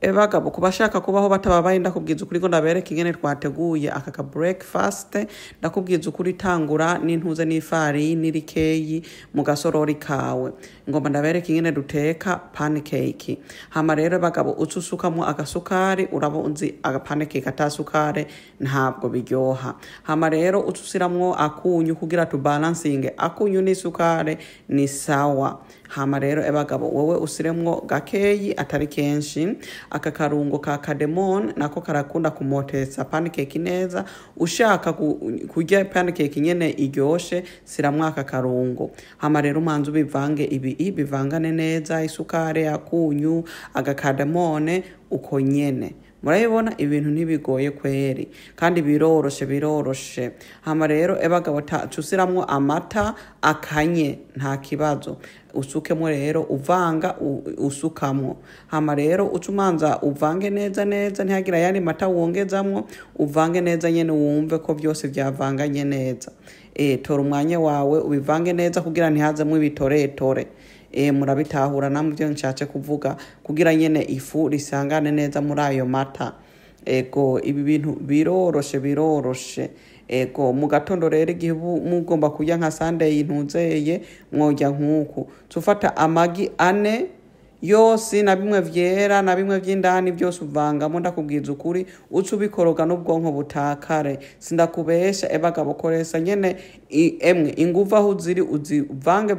Bagabo ku bashaka kubaho batababaye ndakubwiza ukuri ko ndabereka ingene twateguye aka breakfast ndakubwiza ukuri tangura n'intuze n'ifarini rikeyi mu gasorori kawe ngomba ndabereka ingene duteka pancake hama rero bagabo ucusukamwo agasukari urabunzi aga pancake atasukare ntabwo biryoha hama rero ucusiramwo akunyu kugira tu balancing akunyu n'isukare ni sawa hama rero bagabo wowe usiremwo gakeyi atari kenshi aka karungo ka cardamom nako karakunda kumotesa pancake neza ushaka kurya pancake nyene iryoshe siramwo aka karungo hama rero manzu bivange bivangane neza isukare akunyu aga cardamom uko nyene murabibona ibintu ntibigoye kweri kandi biroroshe hama rero bagabo tusiramwo amata akanye nta kibazo usukemwo rero uvanga usukamwo hama rero ucumanza uvange neza ntihagira yandi mata wongezamwo uvange neza nyene wumve ko byose byavanganye neza tora umwanya wawe ubivange neza kugira ntihazemwo ibitoretore murabitahura namwe byo nshace kuvuga kugira nyene ifu risangane neza muri ayo mata ibi bintu biroroshe mu gatondo rero igihe mugomba kurya nka Sunday ntuzeye mwojya nkuku tufata amagi 4 yose na bimwe vyera na bimwe vy'indani byose uvangamo ndakubwiza ukuri ucu bikoroga n'ubwonko butakare sindakubesha bagabo koresa nyene inguva aho ziri uzivange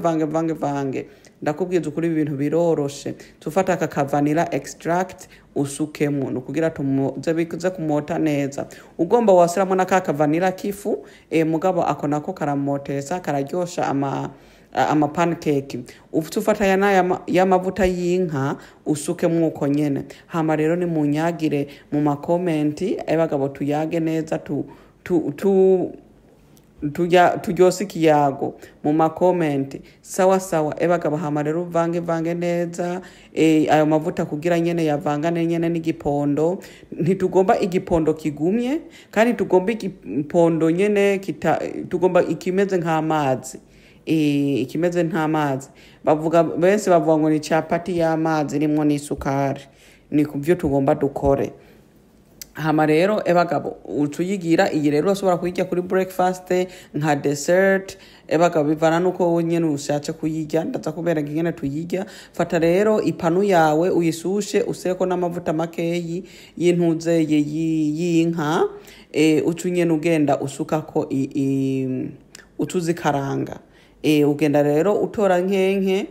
ndakubwiza ukuri ibintu biroroshe tufata aka vanilla extract usukemwo nukugira tumuze bikuze kumota neza ugomba wasiramo nakaka vanilla kifu mugabo ako nako karamotesa kararyosha ama pancake ufata y'amavuta y'inka usukemwo uko nyene hama rero ni munyagire mu makomenti bagabo tuyage neza turyose ikiyago mu makomenti sawa bagabo hama rero vange neza ayo mavuta kugira nyene yavangane nyene n'igipondo ntitugomba igipondo kigumye kandi tugomba igipondo nyene tugomba ikimeze nk'amazi ikimeze nk'amazi benshi bavuga ngo ni capati y'amazi irimwo n'isukari ni kubyo tugomba dukore hama rero bagabo ucuyigira iyi rero ushobora kuyirya kuri breakfast nka dessert bagabo bivana nuko nyene ushatse kuyirya ndaza kubereka ingene tuyirya fata rero ipanu yawe uyisushe useko n'amavuta makeyi y'intuze y'inka ucunyene ugenda usukako utuzikaranga ugenda rero utora nkenke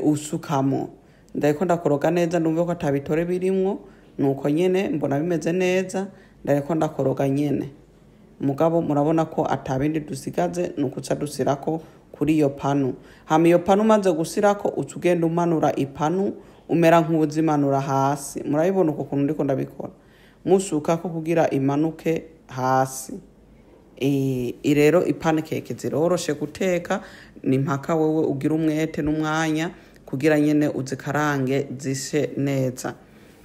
usukamo ndayiko ndakoroga neza ndumve ko atabitore birimwo nuko nyene mbona bimeze neza ndareko ndakoroga nyene mugabo murabona ko atabindi dusigaze nukuca dusirako kuri iyo panu hama iyo panu maze gusirako ucugenda umanura ipanu umera nk'uzimanura hasi murabibona uko kuntu ndiko ndabikora musukako kugira imanuke hasi rero ipancake ziroroshe guteka ni mpaka wewe ugira umwete n'umwanya kugira nyene uzikarange zishe neza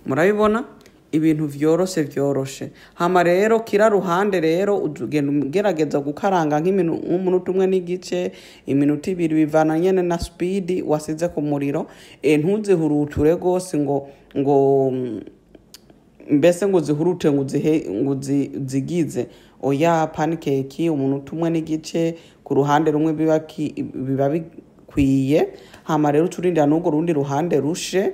murabibona ibintu vyoroshe hama rero kira ruhande rero ugenda ugerageza gukaranga nk'umunota umwe n'igice iminota 2 bivana nyene na speed wasize ku muriro ntuzihuruture gose ngo mbese ngo zihurute ngo zigize oya pancake umunota umwe n'igice ku ruhande rumwe biba bikwiye hama rero uturindira n'ugo rundi ruhande rushe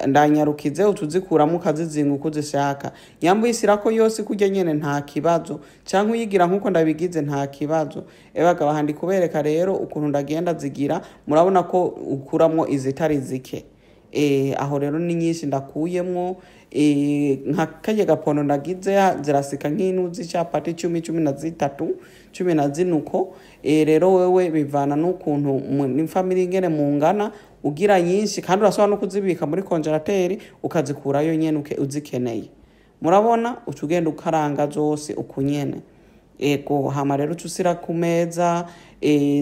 ndanyarukize utuzikuramo ukazizinga uko uzishaka nyambo yisirako yose kujya nyene nta kibazo canke uyigira nkuko ndabigize nta kibazo bagabo handi kubereka rero ukuntu ndagenda zigira murabona ko ukuramwo izitari zike aho rero ni nyinshi ndakuyemwo nka kaje gapondo ndagize zirasika nk'inuzi capati 13 14 uko rero wewe bivana n'ukuntu ni family ngene mungana ugira nyinshi kandi urasaba no kuzibika muri konjerateri ukazikurayo nyene uzikeneye murabona ucugenda ukaranga zose ukunyene hama rero ucusira ku meza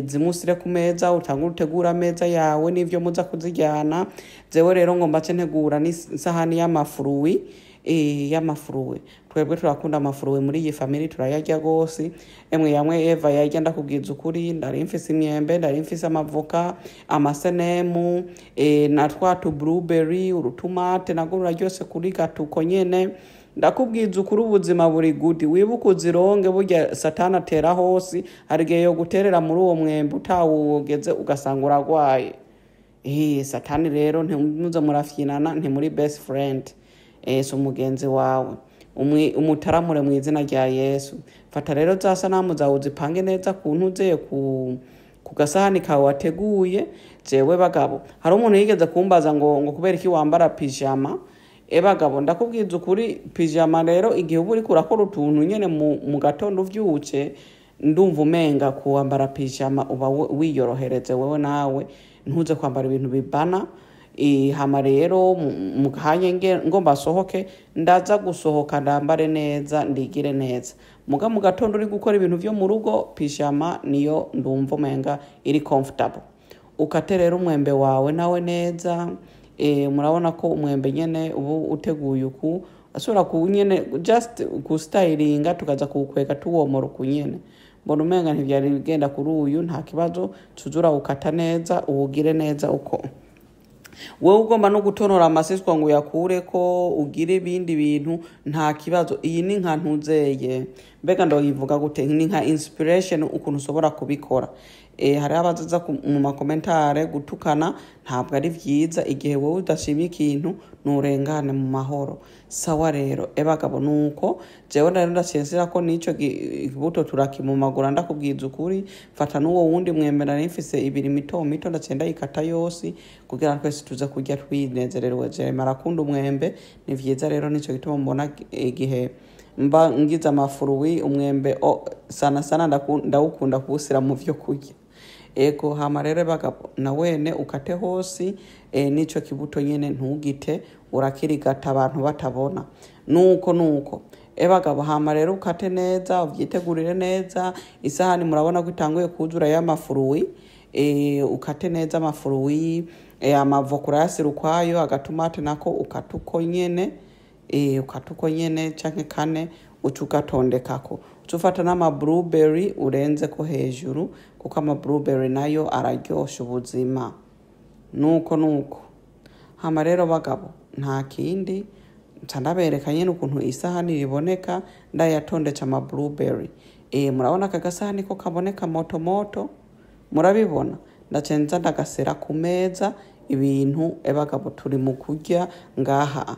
zimusire ku meza utangura utegura ameza yawe n'ivyo muza kuzijyana zewe rero ngomba ntegura n'isahani y'amafurui y'amafuruwe. Twebwe turakunda amafuruwe muri iyi family turayarya gose. Emwe yamwe Eva yarya ndakubwiza ukuri, ndari mfise imyembe, ndari mfise amavoka, amasenemu, na twatu blueberry, urutumate nago ruraryose kuri gatuko nyene. Ndakubwiza ukuri ubuzima buri good. Wibuka uzironge burya satana atera hose, harigihe yo guterera muri uwo mwembe utawugeze ugasanga uragwaye. Satani rero ntimuze murafyinana, nti muri best friend. So mugenzi wawe umutaramure mu izina rya Yesu. Fata rero za sanamu zawe uzipange neza kuntu uzeye ku gasahani kawe wateguye. Jewe bagabo, hari umuntu yigeze kumbaza ngo kubera iki wambara pijama. Bagabo ndakubwiza ukuri, pijama rero igihe uba uri kurakora utuntu nyene mu gatondo uvyuke, ndumva umenga kuwambara pijama uba wiyorohereze wewe nawe, ntuze kwambara ibintu bibana. Hama rero mukanye ngomba sohoke, ndaza gusohoka ndambare neza, ndigire neza. Muga mu gatondo uri gukora ibintu vyo mu rugo, pijama niyo ndumva umenga iri comfortable. Ukaterera umwembe wawe nawe neza. Murabona ko umwembe nyene ubu uteguye uku, asubira ku nyene just ku stylinga tukaza kukweka tuwomora ku nyene. Mbona umenga ntivyari bigenda kuri uyu, nta kibazo, tuzura ukata neza, uwugire neza uko. Wewe ugomba no gutonora amasiswa ngo yakure ko ugire ibindi bintu, nta kibazo. Iyi ni nka ntuzeye, mbega ndoyivuga gute, ni nka inspiration ukuntu usobora kubikora. Hari abazaza mu makomentare gutukana, ntabwo ari vyiza. Igihe wowe udashimye ikintu nurengane mu mahoro. Sawa rero bagabo, nuko jewe rero ndasenzera ko nico kibuto turakimumagura. Ndakubwiza ukuri, fata n'uwo wundi mwemera nifise ibiri mito ndacenda ikata yose kugira twese tuza kurya twinezerewe. Je marakunda umwembe, ni vyiza rero nico gituma mbona igihe mba ngize amafuruwi umwembe sana ndawukunda kuwusira mu vyo kurya. Hama rero bagabo nawene ukate hose, nico kibuto nyene ntugite urakirigata abantu batabona. Nuko bagabo, hama rero ukate neza, uvyitegurire neza. Isahani murabona ko itanguye kuzura y'amafuruwi. Ukate neza amafuruwi, amavoka urayasira ukwayo, agatumate nako ukatuko nyene, canke kane ucugatondekako. Ucufata n'ama blueberry urenze ko hejuru, kuko ama blueberry nayo araryosha ubuzima. Nuko hama rero bagabo, nta kindi ncandabereka nyene ukuntu isahani riboneka ndayatondeka ama blueberry. Murabona aka gasahani ko kaboneka moto, murabibona? Ndacenza ndagasera ku meza ibintu bagabo turi mu kurya ngaha.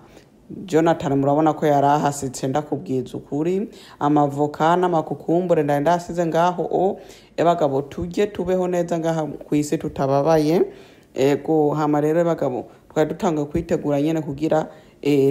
Jonathan murabona ko yarahasitse, ndakubwiza ukuri. Amavoka n'amakukumbure ndasize ngaho. Bagabo tujye tubeho neza ngaha kwisi tutababaye. Hama rero bagabo twari dutanga kwitegura nyene kugira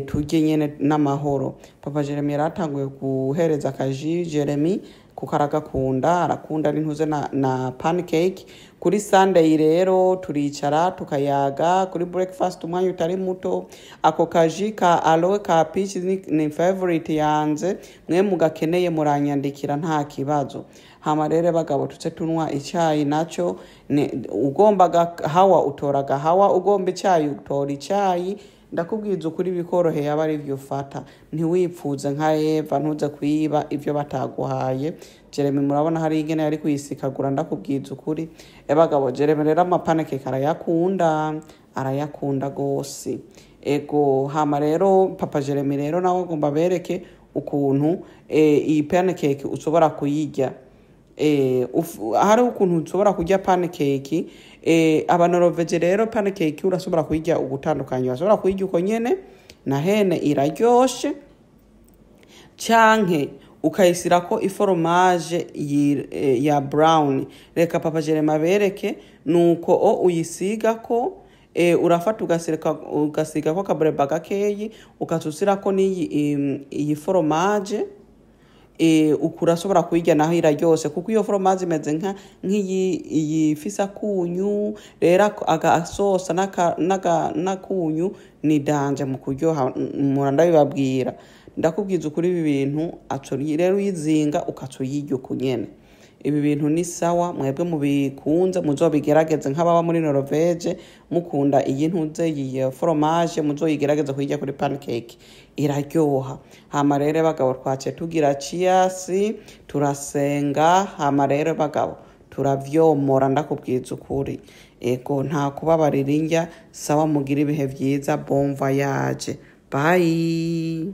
tujye nyene n'amahoro. Papa Jeremy yaratanguye guhereza akaji Jeremy kuko arakunda n'intuze na pancake. Kuri Sunday rero turicara tukayaga kuri breakfast umwanya utari muto. Ako kaji ka aloe ka peach ni favorite yanze, mwe mugakeneye muranyandikira nta kibazo. Hama rero bagabo tuce tunwa icyayi naco, ugomba hawa utoraga hawa, ugomba icyayi utora icyayi. Ndakubwiza ukuri bikoroheye aba ari byo fata, ntiwipfuze nka Eva, ntuze kwiba ivyo bataguhaye. Jeremy murabona hari ingene yari kuyisikagura. Ndakubwiza ukuri bagabo, Jeremy rero amapaneke arayakunda gose. Hama rero Papa Jeremy rero nawe agomba bereke ukuntu iyi pancake ushobora kuyirya. Hari ukuntu ushobora kurya pancake. Abanoroveje rero pancake urashobora kuyirya ugutandukanye. Urashobora kuyirya uko nyene na hene iraryoshe, canke ukayisirako iforomaje ya brown. Reka Papa Jeremy bereke nuko uyisigako. Urafata ugasigako kabreba gakeyi, ukatusirako n'iyi foromaje. Urashobora kuyirya naho iraryose, kuko iyo foromaje imeze nk'iyi fisa kunyu. Rero agasosa n'akunyu ni danje mu kuryoha, ndabibabwira. Ndakubwiza ukuri ibi bintu rero uyizinga ukatuyirya uko nyene. ibi bintu ni sawa mwebwe mubikunze muzobigerageze nk'ababa muri Norvege mukunda iyi ntuze iyi fromage muzoyigerageze kuyirya kuri pancake iraryoha. Hama rero bagabo twace tugira cheers turasenga, hama rero bagabo turavyomora ndakubwiza ukuri. Ego nta kubabarira indya, sawa mugira ibihe vyiza, bon voyage, bye.